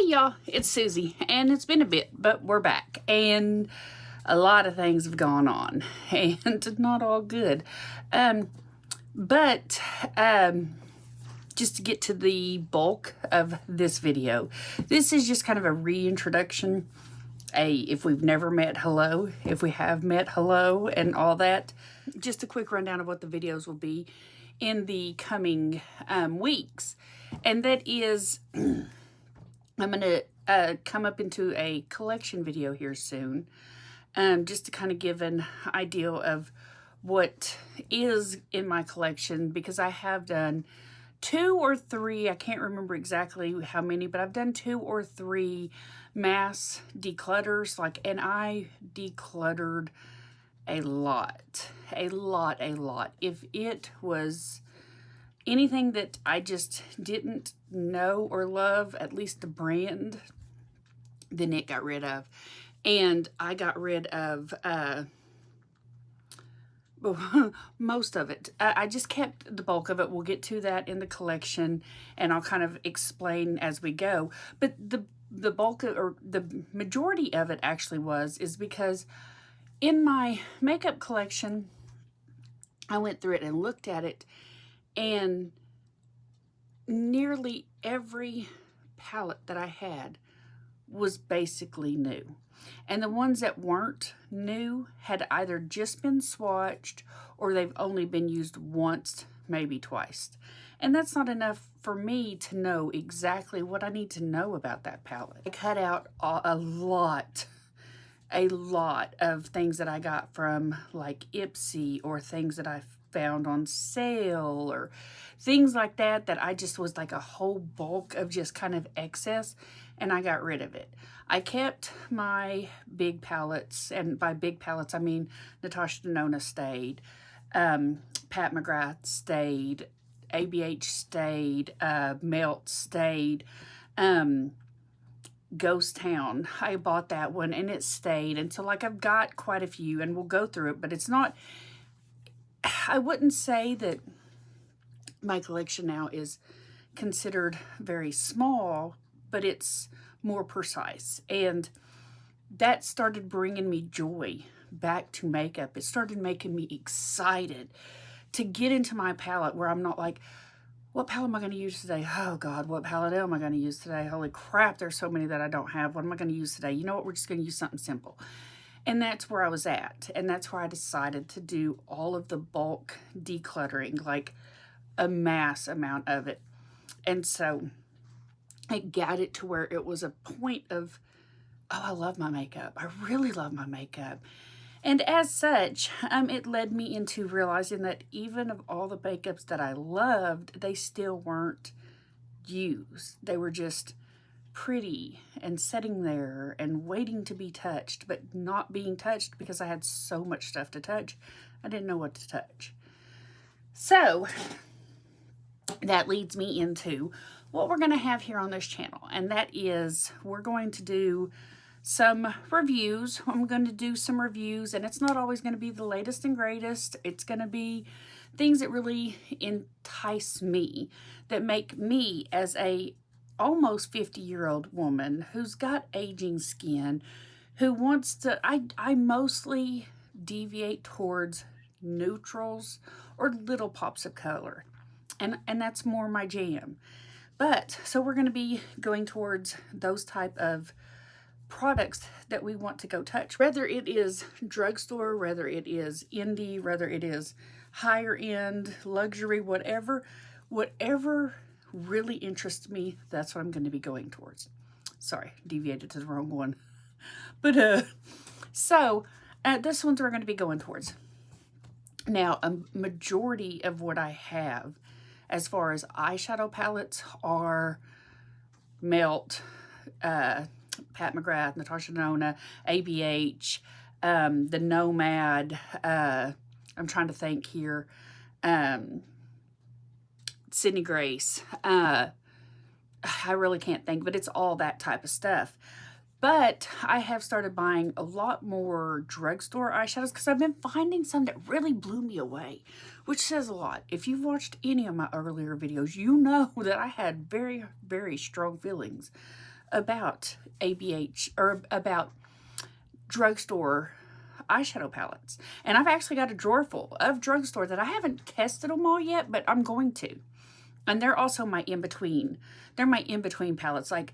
y'all, it's Susie, and it's been a bit, but we're back, and a lot of things have gone on, and not all good. But just to get to the bulk of this video, this is just kind of a reintroduction. If we've never met, hello. If we have met, hello, and all that. Just a quick rundown of what the videos will be in the coming weeks. And that is, I'm going to come up into a collection video here soon, just to kind of give an idea of what is in my collection, because I have done 2 or 3, I can't remember exactly how many, but I've done 2 or 3 mass declutters, and I decluttered a lot. If it was anything that I just didn't know or love, at least the brand, then it got rid of. And I got rid of most of it. I just kept the bulk of it. We'll get to that in the collection, and I'll kind of explain as we go. But the bulk of, or the majority of it actually is because in my makeup collection, I went through it and looked at it, and nearly every palette that I had was basically new. And the ones that weren't new had either just been swatched or they've only been used once, maybe twice. And that's not enough for me to know exactly what I need to know about that palette. I cut out a lot of things that I got from like Ipsy, or things that I found on sale, or things like that I just was like a whole bulk of just kind of excess, and I got rid of it. I kept my big palettes, and by big palettes I mean Natasha Denona stayed, Pat McGrath stayed, ABH stayed, Melt stayed, Ghost Town, I bought that one and it stayed. And so I've got quite a few, and we'll go through it, but it's not, I wouldn't say that my collection now is considered very small, but it's more precise. And that started bringing me joy back to makeup. It started making me excited to get into my palette, where I'm not like, what palette am I going to use today? Oh God, what palette am I going to use today? Holy crap, there's so many that I don't have. What am I going to use today? You know what? We're just going to use something simple. And that's where I was at. And that's where I decided to do all of the bulk decluttering, like a mass amount of it. And so I got it to where it was a point of, oh, I love my makeup. I really love my makeup. And as such, it led me into realizing that even of all the makeups that I loved, they still weren't used. They were just pretty and sitting there and waiting to be touched, but not being touched because I had so much stuff to touch. I didn't know what to touch. So that leads me into what we're going to have here on this channel, and that is we're going to do some reviews. I'm going to do some reviews, and it's not always going to be the latest and greatest. It's going to be things that really entice me, that make me, as a almost 50-year-old woman who's got aging skin, who wants to, I mostly deviate towards neutrals or little pops of color, and that's more my jam. But so we're going to be going towards those type of products that we want to go touch, whether it is drugstore, whether it is indie, whether it is higher end, luxury, whatever really interests me, that's what I'm going to be going towards. Sorry, deviated to the wrong one. But so this one's we're going to be going towards. Now, a majority of what I have as far as eyeshadow palettes are Melt, Pat McGrath, Natasha Denona, ABH, the Nomad, I'm trying to think here, Sydney Grace. I really can't think, but it's all that type of stuff. But I have started buying a lot more drugstore eyeshadows because I've been finding some that really blew me away, which says a lot. If you've watched any of my earlier videos, you know that I had very, very strong feelings about ABH or about drugstore eyeshadow palettes. And I've actually got a drawer full of drugstore that I haven't tested them all yet, but I'm going to. And they're also my in-between. They're my in-between palettes. Like,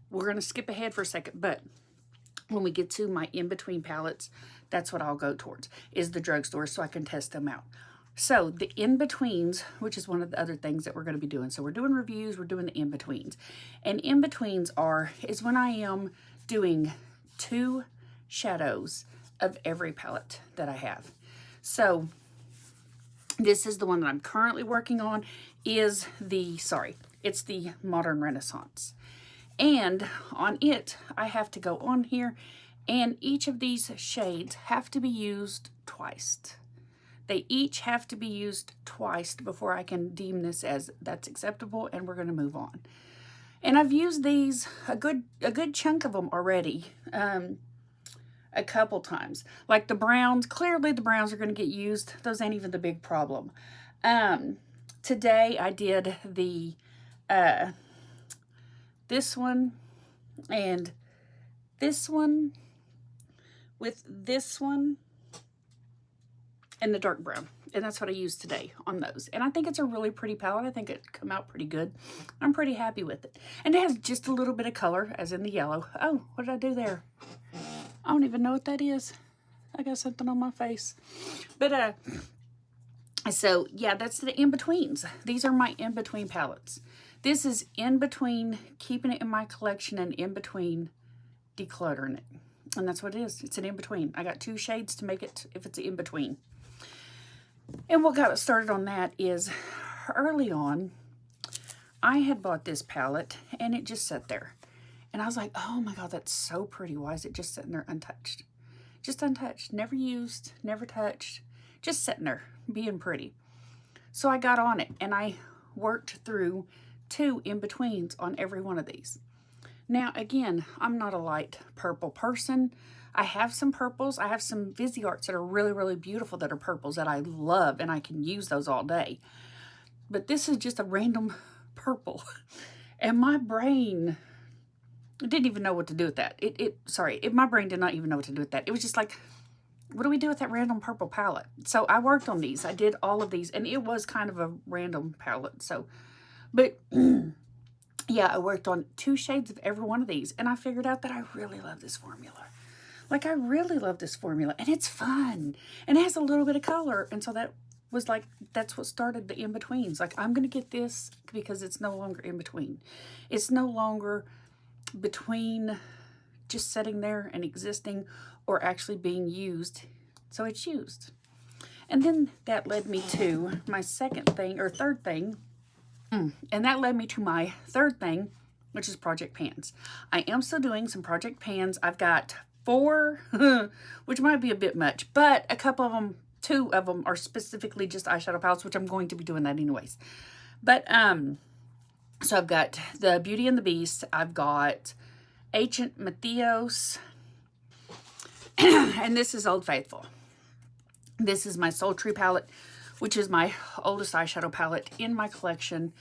we're going to skip ahead for a second, but when we get to my in-between palettes, that's what I'll go towards, is the drugstore, so I can test them out. So the in-betweens, which is one of the other things that we're going to be doing. So we're doing reviews, we're doing the in-betweens. And in-betweens is when I am doing 2 shadows of every palette that I have. So this is the one that I'm currently working on, it's the Modern Renaissance. And on it, I have to go on here, and each of these shades have to be used twice. They each have to be used twice before I can deem this as that's acceptable, and we're going to move on. And I've used these, a good chunk of them already, a couple times. Like the browns, clearly the browns are going to get used. Those ain't even the big problem. Today I did the, this one and this one with this one and the dark brown. And that's what I used today on those. And I think it's a really pretty palette. I think it come out pretty good. I'm pretty happy with it. And it has just a little bit of color, as in the yellow. Oh, what did I do there? I don't even know what that is. I got something on my face. But, so, yeah, that's the in-betweens. These are my in-between palettes. This is in-between keeping it in my collection and in-between decluttering it. And that's what it is. It's an in-between. I got 2 shades to make it if it's an in-between. And what got it started on that is early on, I had bought this palette and it just sat there. And I was like, oh my God, that's so pretty. Why is it just sitting there untouched? Just untouched, never used, never touched, just sitting there being pretty. So I got on it and I worked through 2 in-betweens on every one of these. Now, again, I'm not a light purple person. I have some purples. I have some Visearts that are really, really beautiful that are purples that I love, and I can use those all day. But this is just a random purple. And my brain didn't even know what to do with that. My brain did not even know what to do with that. It was just like, what do we do with that random purple palette? So I worked on these. I did all of these, and it was kind of a random palette. So, but yeah, I worked on 2 shades of every one of these, and I figured out that I really love this formula. Like, I really love this formula, and it's fun, and it has a little bit of color, and so that was like, that's what started the in-betweens. Like, I'm going to get this because it's no longer in-between. It's no longer between just sitting there and existing or actually being used, so it's used. And then that led me to my third thing, and that led me to my third thing, which is project pans. I am still doing some project pans. I've got 4, which might be a bit much, but a couple of them, 2 of them are specifically just eyeshadow palettes, which I'm going to be doing that anyways. But, so I've got the Beauty and the Beast. I've got Ancient Mythos, and this is Old Faithful. This is my Sultry palette, which is my oldest eyeshadow palette in my collection,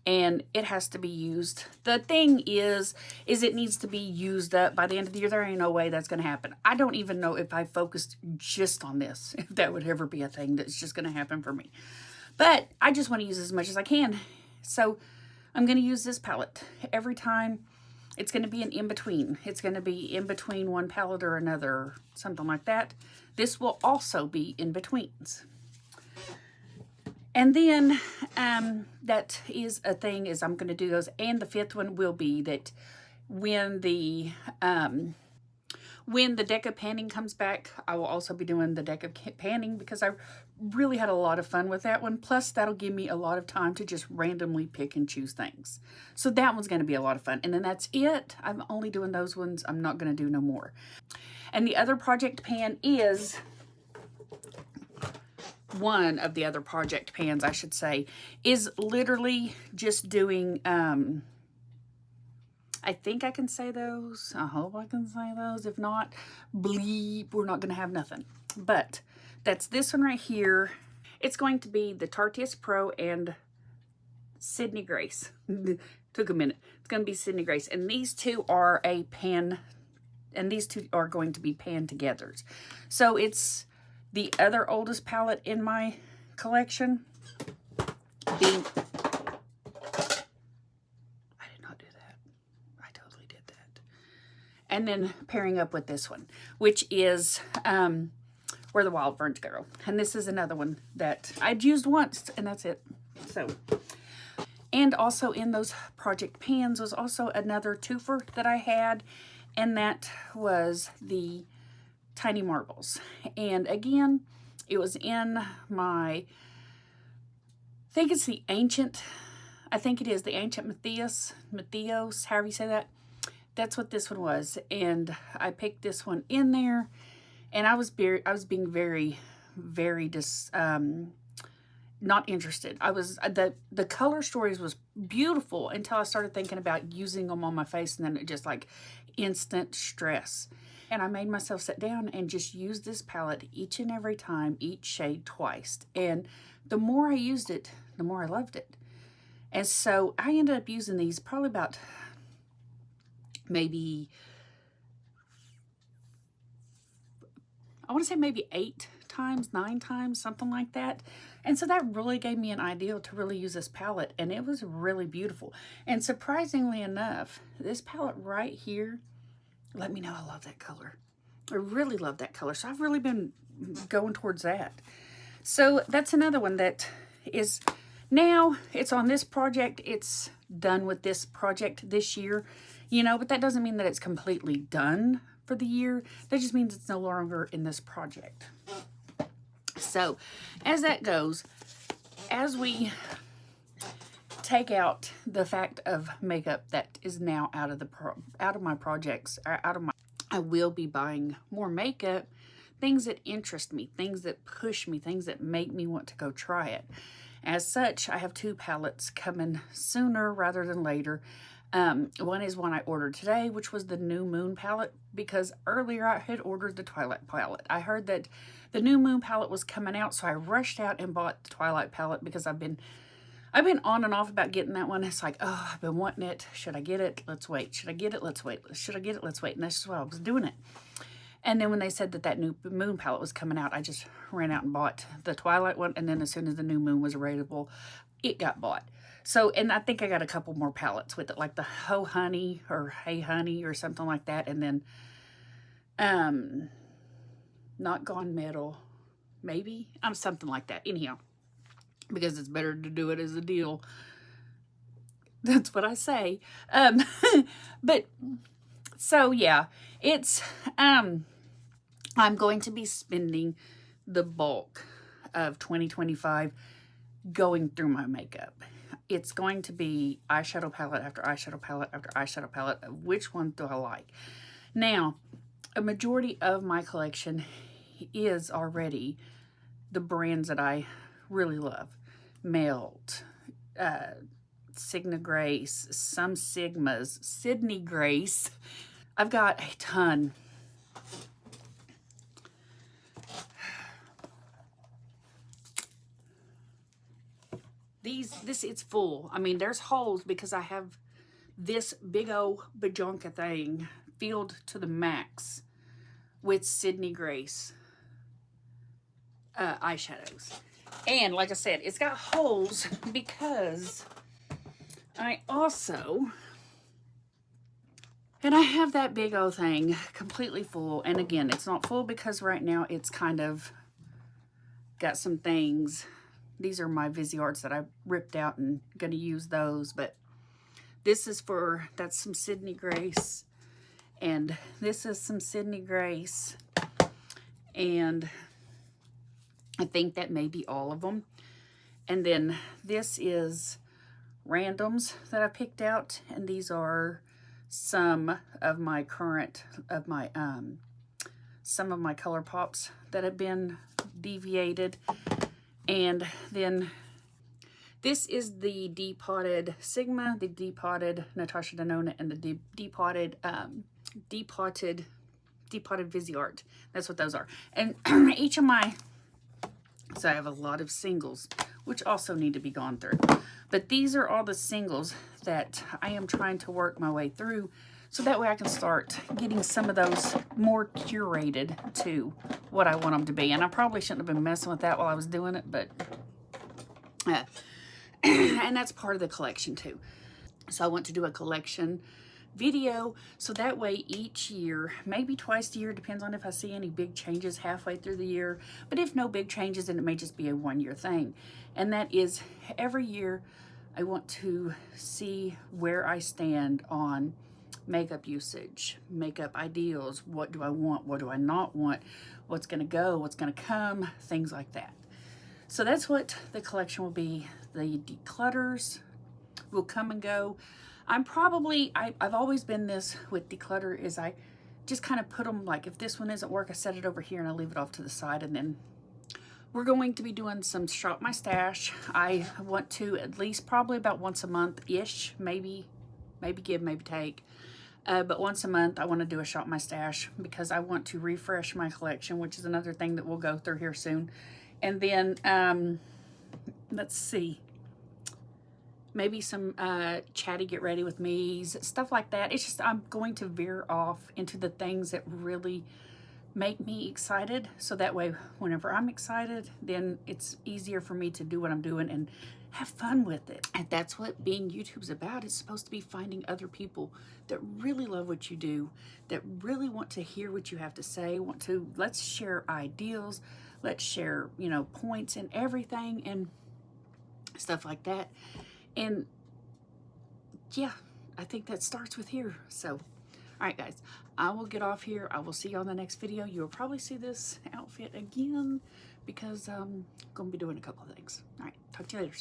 and it has to be used. The thing is it needs to be used up by the end of the year. There ain't no way that's going to happen. I don't even know if I focused just on this, if that would ever be a thing that's just going to happen for me. But I just want to use as much as I can. So I'm going to use this palette every time. It's going to be an in-between. It's going to be in between one palette or another, something like that. This will also be in-betweens. And then that is a thing, is I'm going to do those. And the 5th one will be that when the deck of panning comes back, I will also be doing the deck of panning, because I really had a lot of fun with that one. Plus, that'll give me a lot of time to just randomly pick and choose things. So that one's going to be a lot of fun. And then that's it. I'm only doing those ones. I'm not going to do no more. And the other project pan is... one of the other project pans, I should say, is literally just doing, I think I can say those. I hope I can say those. If not, bleep, we're not going to have nothing. But that's this one right here. It's going to be the Tarteist Pro and Sydney Grace. Took a minute. It's going to be Sydney Grace. And these two are a pan, and these two are going to be pan togethers. So it's the other oldest palette in my collection. Being, I did not do that. I totally did that. And then pairing up with this one, which is Where the Wild Ferns Grow. And this is another one that I'd used once, and that's it. So, and also in those project pans was also another twofer that I had, and that was the Tiny Marbles. And again, it was in my, I think it's the Ancient, I think it is the Ancient Matthios, however you say that. That's what this one was. And I picked this one in there, and I was being very, very not interested. I was, the color stories was beautiful until I started thinking about using them on my face, and then it just like instant stress. And I made myself sit down and just use this palette each and every time, each shade twice. And the more I used it, the more I loved it. And so I ended up using these probably about maybe, I want to say maybe 8 times, 9 times, something like that. And so that really gave me an idea to really use this palette, and it was really beautiful. And surprisingly enough, this palette right here, let me know I love that color. I really love that color. So I've really been going towards that. So that's another one that is, now it's on this project. It's done with this project this year, you know, but that doesn't mean that it's completely done for the year. That just means it's no longer in this project. So as that goes, as we take out the fact of makeup that is now out of my projects, I will be buying more makeup, things that interest me, things that push me, things that make me want to go try it. As such, I have 2 palettes coming sooner rather than later. One is one I ordered today, which was the New Moon palette, because earlier I had ordered the Twilight palette. I heard that the New Moon palette was coming out, so I rushed out and bought the Twilight palette because I've been on and off about getting that one. It's like, oh, I've been wanting it. Should I get it? Let's wait. Should I get it? Let's wait. Should I get it? Let's wait. And that's just why I was doing it. And then when they said that New Moon palette was coming out, I just ran out and bought the Twilight one. And then as soon as the New Moon was available, it got bought. So, and I think I got a couple more palettes with it, like the Ho Honey or Hey Honey or something like that. And then, Not Gone Metal, maybe? Something like that. Anyhow, because it's better to do it as a deal. That's what I say. But, so yeah, it's, I'm going to be spending the bulk of 2025 going through my makeup. It's going to be eyeshadow palette after eyeshadow palette after eyeshadow palette. Which one do I like? Now, a majority of my collection is already the brands that I really love. Melt, Sigma Grace, some Sigmas, Sydney Grace. I've got a ton. It's full. I mean, there's holes because I have this big old bajonka thing filled to the max with Sydney Grace eyeshadows. And like I said, it's got holes because I also, and I have that big old thing completely full. And again, it's not full because right now it's kind of got some things. These are my Visearts that I ripped out and going to use those. But this is that's some Sydney Grace. And this is some Sydney Grace. And I think that may be all of them. And then this is randoms that I picked out. And these are some of my some of my ColourPops that have been deviated. And then this is the depotted Sigma, the depotted Natasha Denona, and the depotted Viseart. That's what those are. And each of my, so I have a lot of singles, which also need to be gone through. But these are all the singles that I am trying to work my way through, so that way I can start getting some of those more curated to what I want them to be. And I probably shouldn't have been messing with that while I was doing it, but and that's part of the collection too. So I want to do a collection video, so that way each year, maybe twice a year, depends on if I see any big changes halfway through the year, but if no big changes, then it may just be a one-year thing. And that is, every year I want to see where I stand on makeup usage, makeup ideals, what do I want, what do I not want, what's going to go, what's going to come, things like that. So that's what the collection will be. The declutters will come and go. I've always been this with declutter, is I just kind of put them, like if this one isn't work, I set it over here and I leave it off to the side. And then we're going to be doing some shop my stash. I want to at least probably about once a month-ish, maybe give, maybe take. But once a month, I want to do a shop my stash because I want to refresh my collection, which is another thing that we'll go through here soon. And then, let's see, maybe some chatty get ready with me's, stuff like that. It's just, I'm going to veer off into the things that really make me excited, so that way whenever I'm excited, then it's easier for me to do what I'm doing and have fun with it. And that's what being YouTube's about. It's supposed to be finding other people that really love what you do, that really want to hear what you have to say, let's share ideals, let's share, you know, points and everything and stuff like that. And yeah, I think that starts with here. So all right, guys, I will get off here. I will see you on the next video. You'll probably see this outfit again because I'm going to be doing a couple of things. All right, talk to you later.